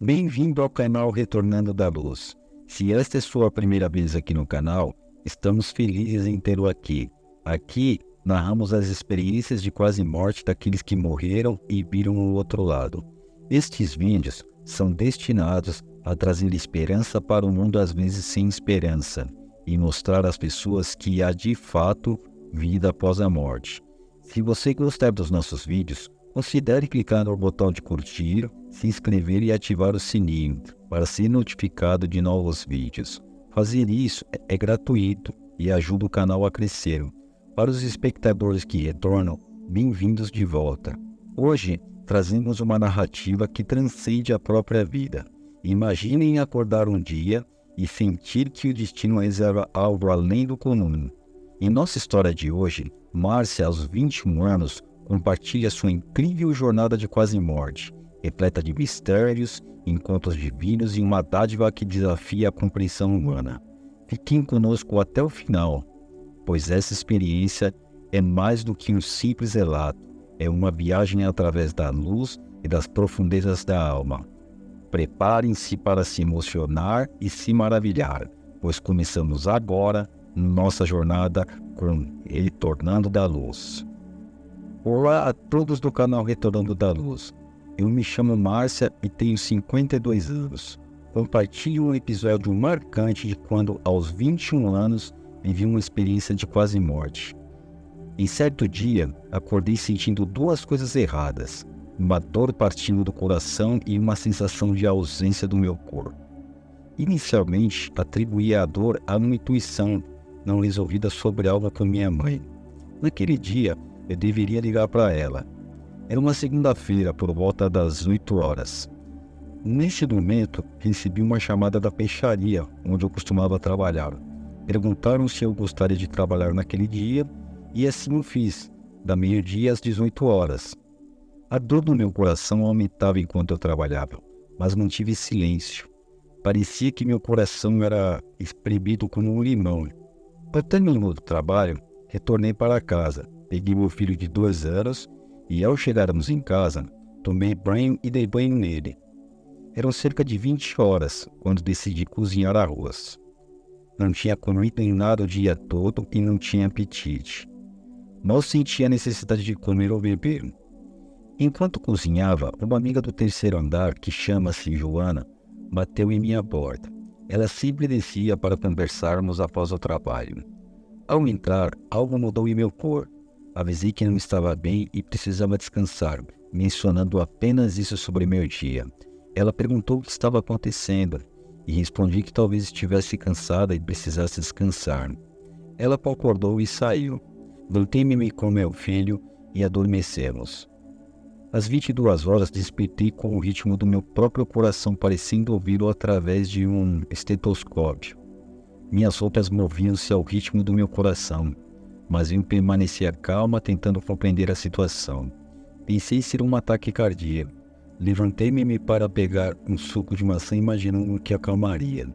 Bem-vindo ao canal Retornando da Luz. Se esta é sua primeira vez aqui no canal, estamos felizes em tê-lo aqui. Aqui narramos as experiências de quase morte daqueles que morreram e viram o outro lado. Estes vídeos são destinados a trazer esperança para um mundo às vezes sem esperança e mostrar às pessoas que há de fato vida após a morte. Se você gostar dos nossos vídeos, considere clicar no botão de curtir, se inscrever e ativar o sininho para ser notificado de novos vídeos. Fazer isso é gratuito e ajuda o canal a crescer. Para os espectadores que retornam, bem-vindos de volta. Hoje trazemos uma narrativa que transcende a própria vida. Imaginem acordar um dia e sentir que o destino reserva algo além do comum. Em nossa história de hoje, Márcia, aos 21 anos, compartilha sua incrível jornada de quase morte, repleta de mistérios, encontros divinos e uma dádiva que desafia a compreensão humana. Fiquem conosco até o final, pois essa experiência é mais do que um simples relato, é uma viagem através da luz e das profundezas da alma. Preparem-se para se emocionar e se maravilhar, pois começamos agora nossa jornada com Retornando da Luz. Olá a todos do canal Retornando da Luz. Eu me chamo Márcia e tenho 52 anos. Compartilho um episódio marcante de quando, aos 21 anos, vivi uma experiência de quase morte. Em certo dia, acordei sentindo duas coisas erradas: uma dor partindo do coração e uma sensação de ausência do meu corpo. Inicialmente, atribuía a dor a uma intuição não resolvida sobre algo com minha mãe. Naquele dia, eu deveria ligar para ela. Era uma segunda-feira, por volta das 8 horas. Neste momento, recebi uma chamada da peixaria, onde eu costumava trabalhar. Perguntaram se eu gostaria de trabalhar naquele dia, e assim o fiz, da meio-dia às 18 horas. A dor no meu coração aumentava enquanto eu trabalhava, mas mantive silêncio. Parecia que meu coração era espremido como um limão. Ao término do trabalho, retornei para casa, peguei meu filho de 2 anos e, ao chegarmos em casa, tomei banho e dei banho nele. Eram cerca de 20 horas quando decidi cozinhar arroz. Não tinha comido nem nada o dia todo e não tinha apetite. Mal sentia a necessidade de comer ou beber. Enquanto cozinhava, uma amiga do terceiro andar, que chama-se Joana, bateu em minha porta. Ela sempre descia para conversarmos após o trabalho. Ao entrar, algo mudou em meu corpo. Avisei que não estava bem e precisava descansar, mencionando apenas isso sobre meu dia. Ela perguntou o que estava acontecendo e respondi que talvez estivesse cansada e precisasse descansar. Ela concordou e saiu. Voltei-me com meu filho e adormecemos. Às 22 horas despertei com o ritmo do meu próprio coração, parecendo ouvi-lo através de um estetoscópio. Minhas roupas moviam-se ao ritmo do meu coração, mas eu permanecia calma, tentando compreender a situação. Pensei ser um ataque cardíaco. Levantei-me para pegar um suco de maçã, imaginando que acalmaria.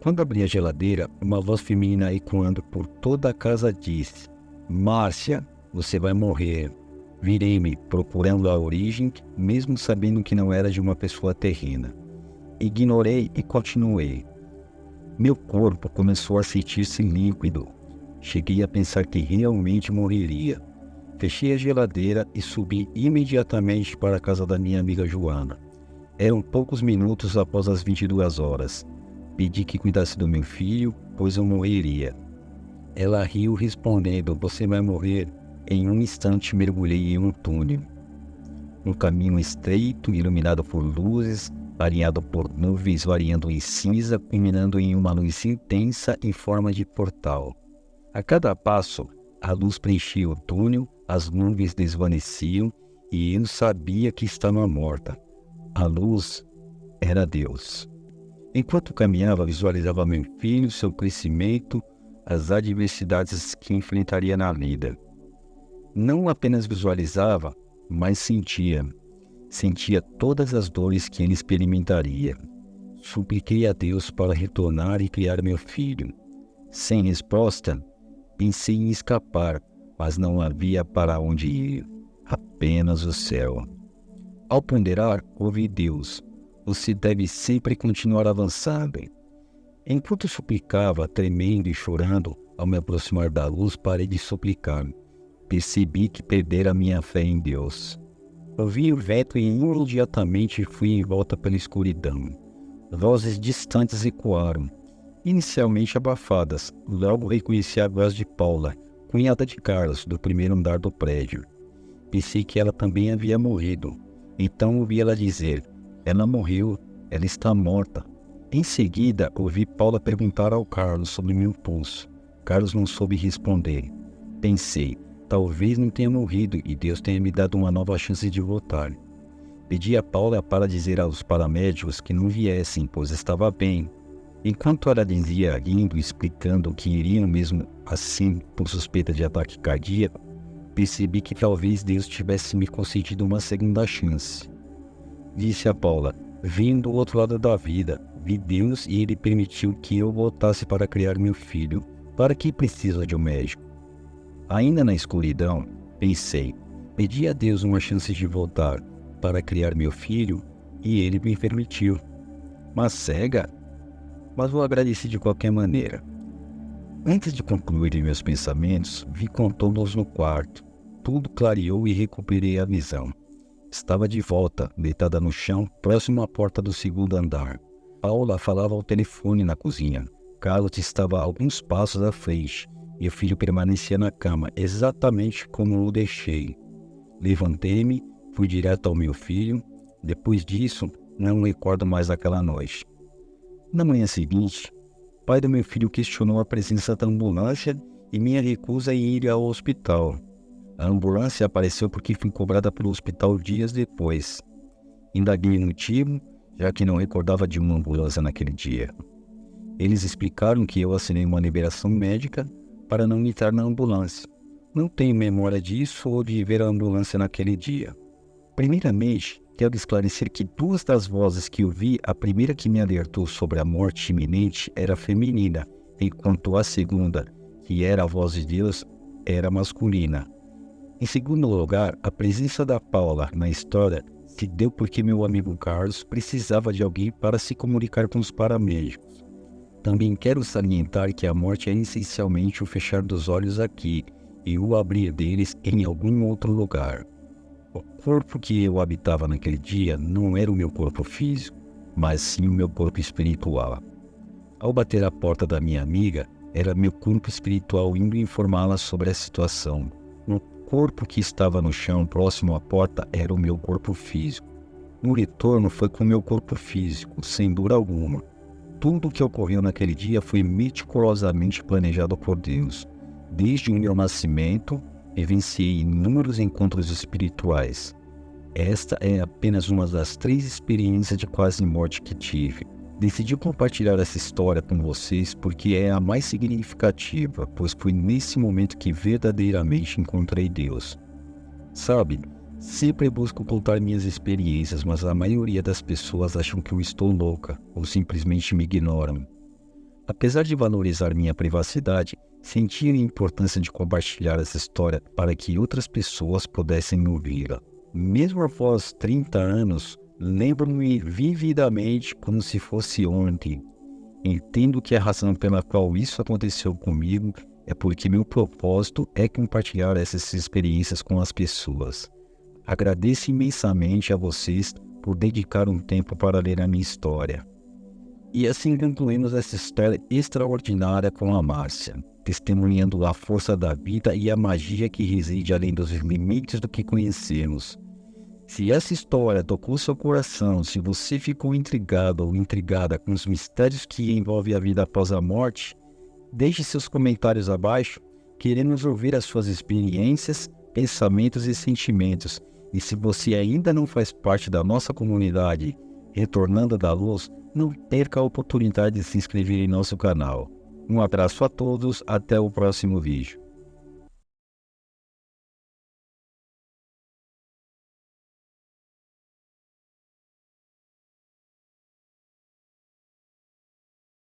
Quando abri a geladeira, uma voz feminina ecoando por toda a casa disse: "Márcia, você vai morrer." Virei-me, procurando a origem, mesmo sabendo que não era de uma pessoa terrena. Ignorei e continuei. Meu corpo começou a sentir-se líquido. Cheguei a pensar que realmente morreria. Fechei a geladeira e subi imediatamente para a casa da minha amiga Joana. Eram poucos minutos após as 22 horas. Pedi que cuidasse do meu filho, pois eu morreria. Ela riu, respondendo: "Você vai morrer." Em um instante mergulhei em um túnel. Um caminho estreito, iluminado por luzes, alinhado por nuvens variando em cinza, culminando em uma luz intensa em forma de portal. A cada passo, a luz preenchia o túnel, as nuvens desvaneciam e eu sabia que estava morta. A luz era Deus. Enquanto caminhava, visualizava meu filho, seu crescimento, as adversidades que enfrentaria na vida. Não apenas visualizava, mas sentia. Sentia todas as dores que ele experimentaria. Supliquei a Deus para retornar e criar meu filho. Sem resposta, pensei em escapar, mas não havia para onde ir, apenas o céu. Ao ponderar, ouvi Deus: Você deve sempre continuar avançando. Enquanto suplicava, tremendo e chorando, ao me aproximar da luz, parei de suplicar. Percebi que perdera minha fé em Deus. Ouvi o vento e imediatamente fui em volta pela escuridão. Vozes distantes ecoaram, inicialmente abafadas. Logo reconheci a voz de Paula, cunhada de Carlos, do primeiro andar do prédio. Pensei que ela também havia morrido. Então ouvi ela dizer: ela morreu, ela está morta. Em seguida, ouvi Paula perguntar ao Carlos sobre meu pulso. Carlos não soube responder. Pensei, talvez não tenha morrido e Deus tenha me dado uma nova chance de voltar. Pedi a Paula para dizer aos paramédicos que não viessem, pois estava bem. Enquanto ela dizia, rindo e explicando que iriam mesmo assim por suspeita de ataque cardíaco, percebi que talvez Deus tivesse me concedido uma segunda chance. Disse a Paula: vim do outro lado da vida, vi Deus e Ele permitiu que eu voltasse para criar meu filho. Para que precisa de um médico? Ainda na escuridão, pensei, pedi a Deus uma chance de voltar para criar meu filho e Ele me permitiu. Mas cega? Mas o agradeci de qualquer maneira. Antes de concluir meus pensamentos, vi contornos no quarto. Tudo clareou e recuperei a visão. Estava de volta, deitada no chão, próximo à porta do segundo andar. Paula falava ao telefone na cozinha. Carlos estava a alguns passos à frente. Meu filho permanecia na cama, exatamente como o deixei. Levantei-me, fui direto ao meu filho. Depois disso, não recordo mais daquela noite. Na manhã seguinte, o pai do meu filho questionou a presença da ambulância e minha recusa em ir ao hospital. A ambulância apareceu porque fui cobrada pelo hospital dias depois. Indaguei no motivo, já que não recordava de uma ambulância naquele dia. Eles explicaram que eu assinei uma liberação médica para não entrar na ambulância. Não tenho memória disso ou de ver a ambulância naquele dia. Primeiramente, quero esclarecer que duas das vozes que ouvi, a primeira que me alertou sobre a morte iminente era feminina, enquanto a segunda, que era a voz de Deus, era masculina. Em segundo lugar, a presença da Paula na história se deu porque meu amigo Carlos precisava de alguém para se comunicar com os paramédicos. Também quero salientar que a morte é essencialmente o fechar dos olhos aqui e o abrir deles em algum outro lugar. O corpo que eu habitava naquele dia não era o meu corpo físico, mas sim o meu corpo espiritual. Ao bater a porta da minha amiga, era meu corpo espiritual indo informá-la sobre a situação. O corpo que estava no chão próximo à porta era o meu corpo físico. O retorno foi com o meu corpo físico, sem dúvida alguma. Tudo o que ocorreu naquele dia foi meticulosamente planejado por Deus. Desde o meu nascimento, vivenciei inúmeros encontros espirituais. Esta é apenas uma das 3 experiências de quase morte que tive. Decidi compartilhar essa história com vocês porque é a mais significativa, pois foi nesse momento que verdadeiramente encontrei Deus. Sabe, sempre busco contar minhas experiências, mas a maioria das pessoas acham que eu estou louca ou simplesmente me ignoram. Apesar de valorizar minha privacidade, senti a importância de compartilhar essa história para que outras pessoas pudessem ouvi-la. Mesmo após 30 anos, lembro-me vividamente como se fosse ontem. Entendo que a razão pela qual isso aconteceu comigo é porque meu propósito é compartilhar essas experiências com as pessoas. Agradeço imensamente a vocês por dedicar um tempo para ler a minha história. E assim concluímos essa história extraordinária com a Márcia, testemunhando a força da vida e a magia que reside além dos limites do que conhecemos. Se essa história tocou seu coração, se você ficou intrigado ou intrigada com os mistérios que envolvem a vida após a morte, deixe seus comentários abaixo. Queremos ouvir as suas experiências, pensamentos e sentimentos. E se você ainda não faz parte da nossa comunidade Retornando da Luz, não perca a oportunidade de se inscrever em nosso canal. Um abraço a todos, até o próximo vídeo.